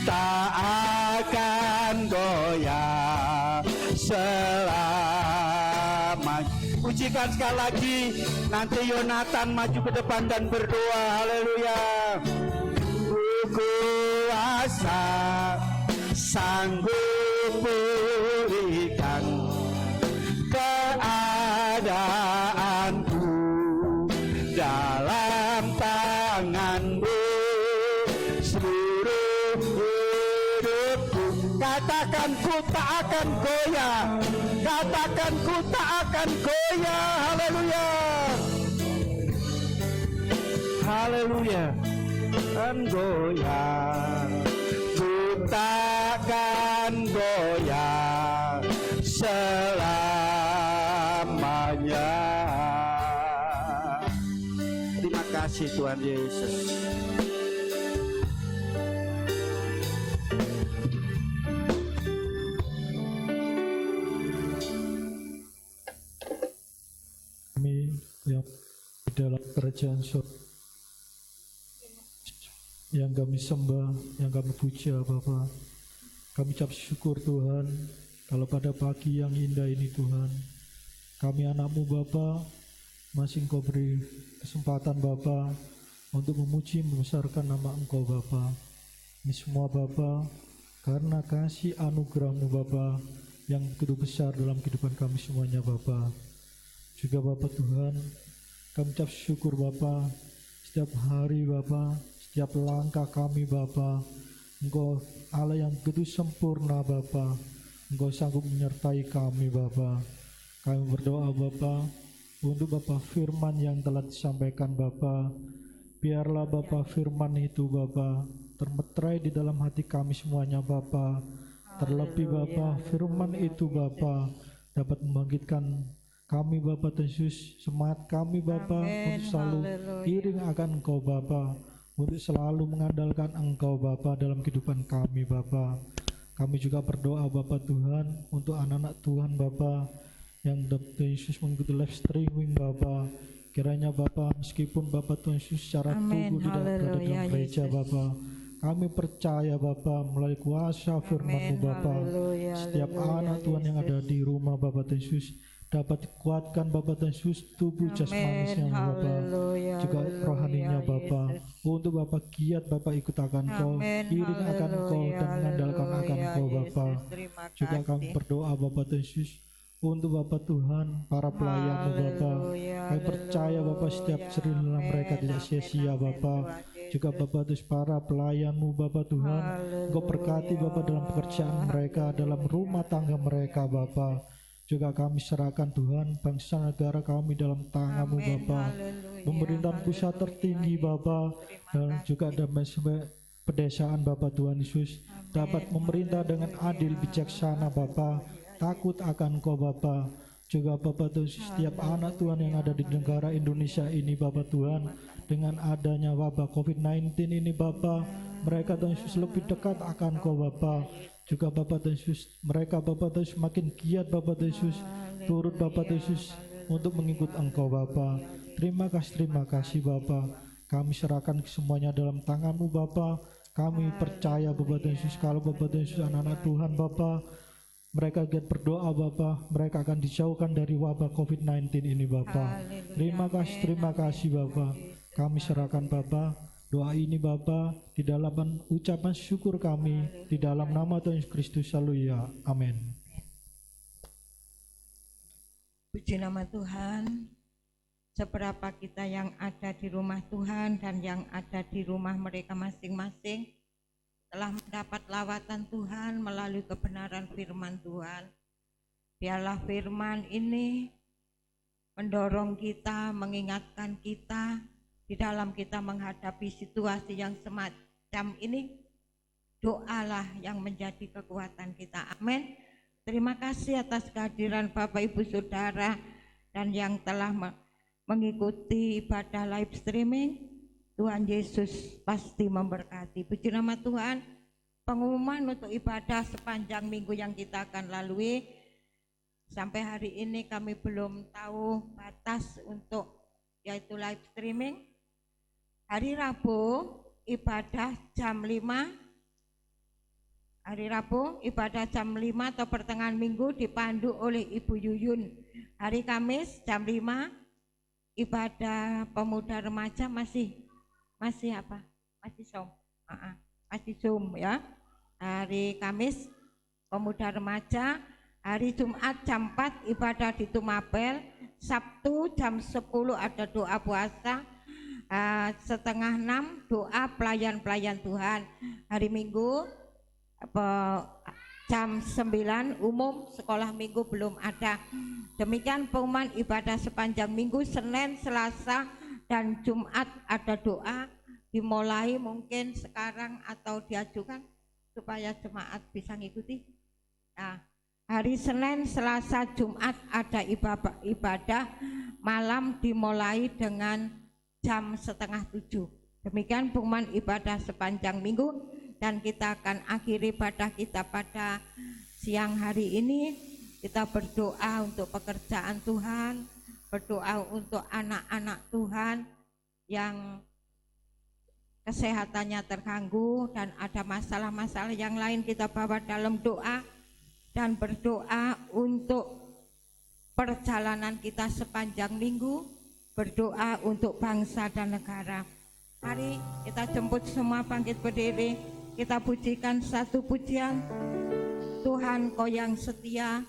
tak akan goyah. Selamat. Pujikan sekali lagi. Nanti Yonatan maju ke depan dan berdoa. Haleluya. Kuasa sanggup pulihkan keadaanku dalam tanganmu. Seluruh hidupku, katakan ku tak akan goyah. Katakan ku tak akan goyah. Haleluya. Haleluya. Dan goyah, ku takkan goyah selamanya. Terima kasih Tuhan Yesus. Kami yang di dalam kerajaan surga, yang kami sembah, yang kami puja Bapa, kami ucap syukur Tuhan, kalau pada pagi yang indah ini Tuhan, kami anak-Mu Bapa, masih Engkau beri kesempatan Bapa untuk memuji membesarkan nama Engkau Bapa. Ini semua Bapa, karena kasih anugerah-Mu Bapa yang begitu besar dalam kehidupan kami semuanya Bapa. Juga Bapa Tuhan, kami ucap syukur Bapa, setiap hari Bapa, setiap langkah kami Bapa, Engkau Allah yang begitu sempurna Bapa, Engkau sanggup menyertai kami Bapa. Kami berdoa Bapa untuk Bapa firman yang telah disampaikan Bapa. Biarlah Bapa firman itu Bapa termeterai di dalam hati kami semuanya Bapa. Terlebih Bapa firman itu Bapa dapat membangkitkan kami Bapa Yesus, semangat kami Bapa untuk selalu iring akan Engkau Bapa, untuk selalu mengandalkan Engkau Bapa dalam kehidupan kami Bapa. Kami juga berdoa Bapa Tuhan untuk anak-anak Tuhan Bapa yang Dr. Yesus mengikuti live streaming Bapa. Kiranya Bapa, meskipun Bapa Tuhan Yesus secara tubuh tidak berada dalam gereja Bapa, kami percaya Bapa melalui kuasa firman-Mu Bapa, setiap anak Tuhan yang ada di rumah Bapa Tuhan Yesus dapat dikuatkan Bapa Tuhan Yesus, tubuh jasmanisnya Bapa, juga rohaninya Bapa, untuk Bapa giat Bapa ikut akan Kau, iring akan Kau dan mengandalkan akan Kau Bapa. Juga kami berdoa Bapa Tuhan Yesus untuk Bapa Tuhan, para pelayan-Mu Bapa, kami percaya Bapa setiap jerih mereka tidak sia-sia Bapa. Juga Bapa Tuhan para pelayan-Mu Bapa Tuhan, Engkau berkati Bapa dalam pekerjaan mereka, dalam rumah tangga mereka Bapa. Juga kami serahkan Tuhan bangsa negara kami dalam tangan-Mu Bapa, pemerintahan pusat tertinggi Bapa, dan juga damai pedesaan Bapa Tuhan Yesus dapat memerintah dengan adil bijaksana Bapa, takut akan Kau Bapa. Juga Bapak Tuhan setiap anak Tuhan yang ada di negara Indonesia ini Bapak Tuhan, dengan adanya wabah COVID-19 ini Bapak, mereka Tuhan Yesus lebih dekat akan Kau Bapak. Juga Bapak Tuhan Yesus, mereka Bapak Tuhan Yesus makin giat Bapak Tuhan Yesus, turut Bapak Tuhan Yesus untuk mengikut Engkau Bapak. Terima kasih Bapak. Kami serahkan semuanya dalam tangan-Mu Bapak. Kami percaya Bapak Tuhan Yesus, kalau Bapak Tuhan Yesus anak-anak Tuhan Bapak, mereka giat berdoa Bapak, mereka akan dijauhkan dari wabah COVID-19 ini Bapak. Terima kasih Bapak. Kami serahkan Bapak doa ini Bapak di dalam ucapan syukur kami di dalam nama Tuhan Yesus Kristus. Haleluya. Amin. Puji nama Tuhan. Seberapa kita yang ada di rumah Tuhan dan yang ada di rumah mereka masing-masing telah mendapat lawatan Tuhan melalui kebenaran firman Tuhan. Biarlah firman ini mendorong kita, mengingatkan kita di dalam kita menghadapi situasi yang semacam ini. Doalah yang menjadi kekuatan kita. Amin. Terima kasih atas kehadiran Bapak Ibu Saudara dan yang telah mengikuti ibadah live streaming. Tuhan Yesus pasti memberkati. Puji nama Tuhan. Pengumuman untuk ibadah sepanjang minggu yang kita akan lalui. Sampai hari ini kami belum tahu batas untuk yaitu live streaming. Hari Rabu ibadah jam 5. Hari Rabu ibadah jam 5 atau pertengahan minggu dipandu oleh Ibu Yuyun. Hari Kamis jam 5 ibadah pemuda remaja masih apa? Masih Zoom. Masih Zoom ya. Hari Kamis pemuda remaja, hari Jumat jam 4 ibadah di Tumapel, Sabtu jam 10 ada doa puasa, setengah 6 doa pelayan-pelayan Tuhan. Hari Minggu jam 9 umum, sekolah minggu belum ada. Demikian pengumuman ibadah sepanjang minggu. Senin, Selasa dan Jumat ada doa, dimulai mungkin sekarang atau diajukan supaya jemaat bisa ngikuti. Nah, hari Senin, Selasa, Jumat ada ibadah malam dimulai dengan jam 6:30. Demikian pengumuman ibadah sepanjang minggu dan kita akan akhiri ibadah kita pada siang hari ini. Kita berdoa untuk pekerjaan Tuhan, berdoa untuk anak-anak Tuhan yang kesehatannya terganggu dan ada masalah-masalah yang lain, kita bawa dalam doa dan berdoa untuk perjalanan kita sepanjang minggu, berdoa untuk bangsa dan negara. Mari kita jemput semua bangkit berdiri, kita pujikan satu pujian. Tuhan Kau yang setia.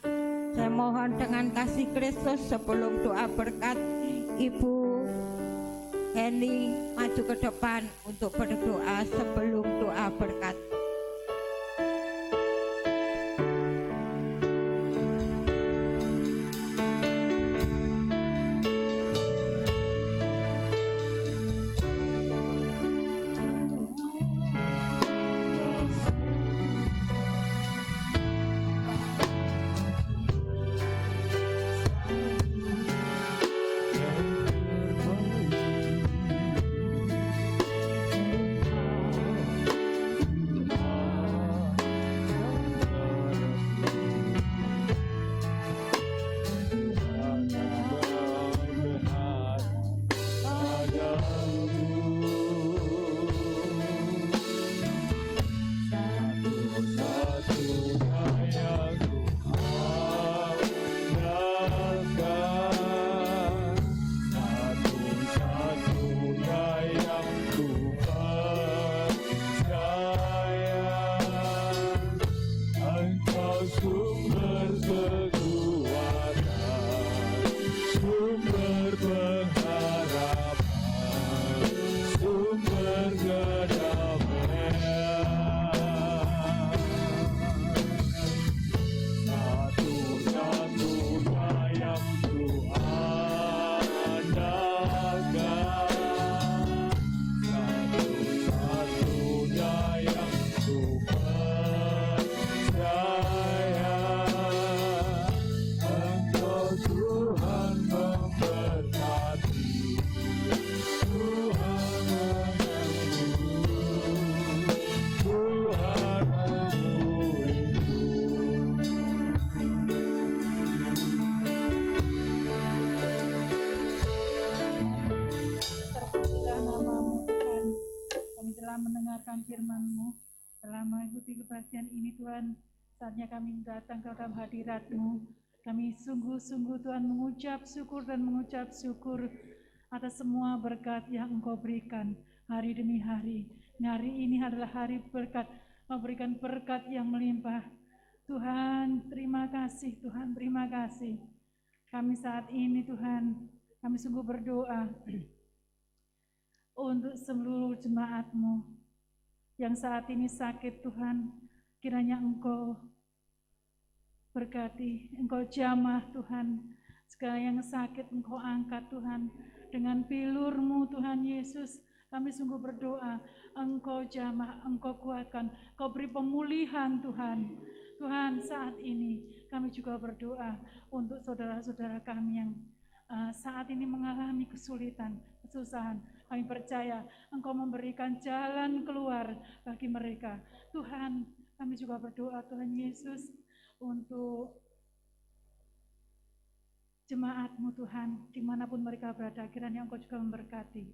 Saya mohon dengan kasih Kristus sebelum doa berkat, Ibu Heni maju ke depan untuk berdoa sebelum doa berkat. mendengarkan firman-Mu, telah mengikuti kebaktian ini Tuhan. Saatnya kami datang ke dalam hadirat-Mu. Kami sungguh-sungguh Tuhan mengucap syukur dan mengucap syukur atas semua berkat yang Engkau berikan hari demi hari. Hari ini adalah hari berkat, memberikan berkat yang melimpah. Tuhan, terima kasih Tuhan, terima kasih. Kami saat ini Tuhan, kami sungguh berdoa untuk seluruh jemaat-Mu yang saat ini sakit Tuhan. Kiranya Engkau berkati, Engkau jamah Tuhan. Segala yang sakit Engkau angkat Tuhan. Dengan pilur-Mu Tuhan Yesus, kami sungguh berdoa, Engkau jamah, Engkau kuatkan, Engkau beri pemulihan Tuhan. Tuhan, saat ini kami juga berdoa untuk saudara-saudara kami yang saat ini mengalami kesulitan, kesusahan. Kami percaya Engkau memberikan jalan keluar bagi mereka. Tuhan, kami juga berdoa Tuhan Yesus untuk jemaat-Mu Tuhan, dimanapun mereka berada, kiranya Engkau juga memberkati.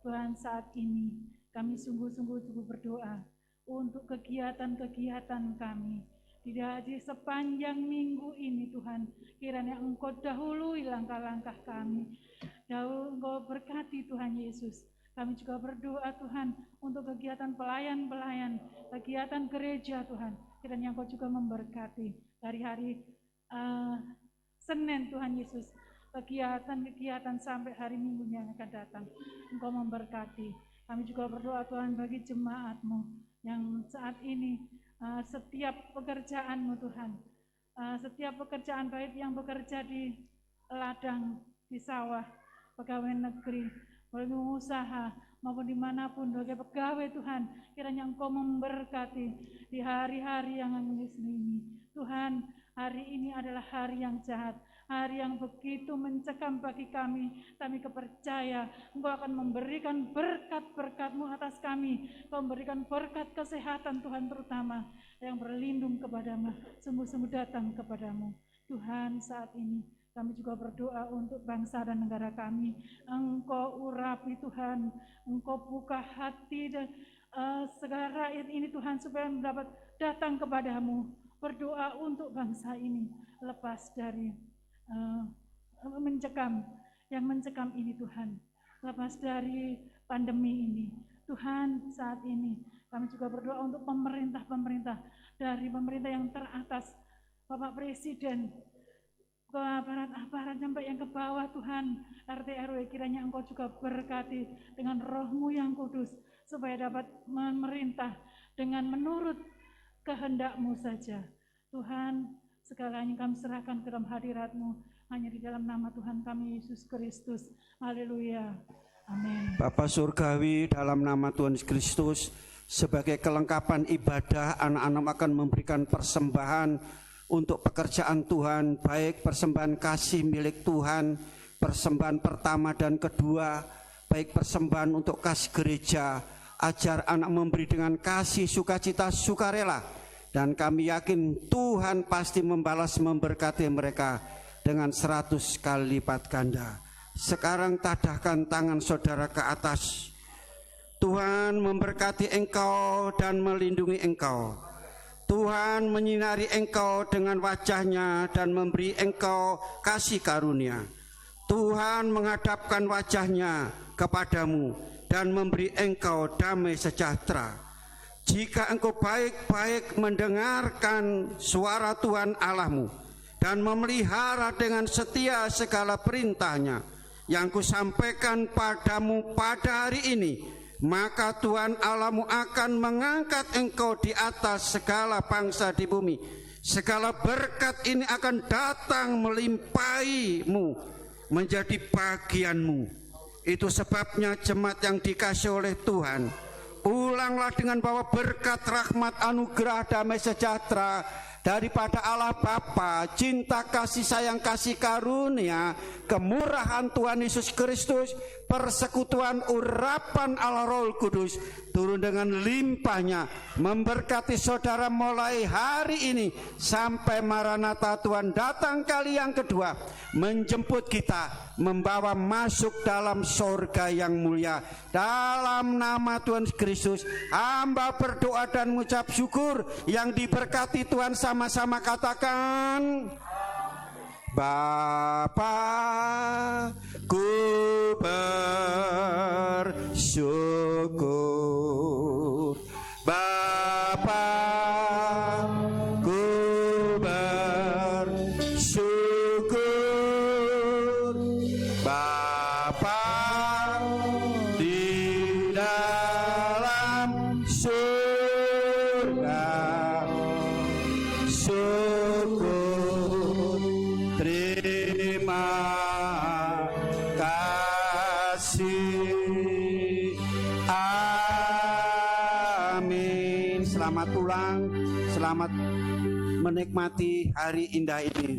Tuhan, saat ini kami sungguh-sungguh berdoa untuk kegiatan-kegiatan kami. Di sepanjang minggu ini Tuhan, kiranya Engkau dahului langkah-langkah kami. Engkau berkati Tuhan Yesus. Kami juga berdoa Tuhan untuk kegiatan pelayan-pelayan, kegiatan gereja Tuhan. Kiranya Engkau juga memberkati dari hari Senin Tuhan Yesus. Kegiatan-kegiatan sampai hari Minggu yang akan datang. Engkau memberkati. Kami juga berdoa Tuhan bagi jemaat-Mu yang saat ini setiap pekerjaan-Mu Tuhan, setiap pekerjaan baik yang bekerja di ladang, di sawah, pegawai negeri, pengusaha, maupun dimanapun sebagai pegawai Tuhan, kiranya Engkau memberkati di hari-hari yang ini. Tuhan, hari ini adalah hari yang jahat, hari yang begitu mencekam bagi kami. Kami percaya Engkau akan memberikan berkat-berkat-Mu atas kami. Engkau memberikan berkat kesehatan Tuhan, terutama yang berlindung kepadamu, sungguh-sungguh datang kepadamu. Tuhan, saat ini kami juga berdoa untuk bangsa dan negara kami. Engkau urapi Tuhan, Engkau buka hati dan segala rakyat ini Tuhan, supaya mendapat datang kepadamu. Berdoa untuk bangsa ini lepas dari yang mencekam ini Tuhan, lepas dari pandemi ini Tuhan. Saat ini kami juga berdoa untuk pemerintah dari pemerintah yang teratas, Bapak Presiden, ke aparat sampai yang ke bawah Tuhan, RT RW, kiranya Engkau juga berkati dengan Roh-Mu yang kudus, supaya dapat memerintah dengan menurut kehendak-Mu saja. Tuhan, segalanya kami serahkan ke dalam hadirat-Mu, hanya di dalam nama Tuhan kami Yesus Kristus. Haleluya. Amin. Bapa Surgawi, dalam nama Tuhan Yesus Kristus, sebagai kelengkapan ibadah, anak-anak akan memberikan persembahan untuk pekerjaan Tuhan, baik persembahan kasih milik Tuhan, persembahan pertama dan kedua, baik persembahan untuk kas gereja. Ajar anak memberi dengan kasih, sukacita, sukarela. Dan kami yakin Tuhan pasti membalas, memberkati mereka dengan 100 kali lipat ganda. Sekarang tadahkan tangan saudara ke atas. Tuhan memberkati engkau dan melindungi engkau. Tuhan menyinari engkau dengan wajahnya dan memberi engkau kasih karunia. Tuhan menghadapkan wajahnya kepadamu dan memberi engkau damai sejahtera. Jika engkau baik-baik mendengarkan suara Tuhan Allahmu dan memelihara dengan setia segala perintahnya yang kusampaikan padamu pada hari ini, maka Tuhan Allahmu akan mengangkat engkau di atas segala bangsa di bumi. Segala berkat ini akan datang melimpahimu, menjadi bagianmu. Itu sebabnya jemaat yang dikasih oleh Tuhan, ulanglah dengan bahwa berkat, rahmat, anugerah, damai sejahtera daripada Allah Bapa, cinta, kasih sayang, kasih karunia, kemurahan Tuhan Yesus Kristus, persekutuan urapan Allah Roh Kudus turun dengan limpahnya memberkati saudara mulai hari ini sampai Maranatha Tuhan datang kali yang kedua, menjemput kita, membawa masuk dalam surga yang mulia. Dalam nama Tuhan Kristus hamba berdoa dan mengucap syukur. Yang diberkati Tuhan sama-sama katakan, Bapa, ku bersyukur. Bapa, ku bersyukur. Bapa di dalam surga, syukur, terima kasih. Amin. Selamat pulang, selamat menikmati hari indah ini.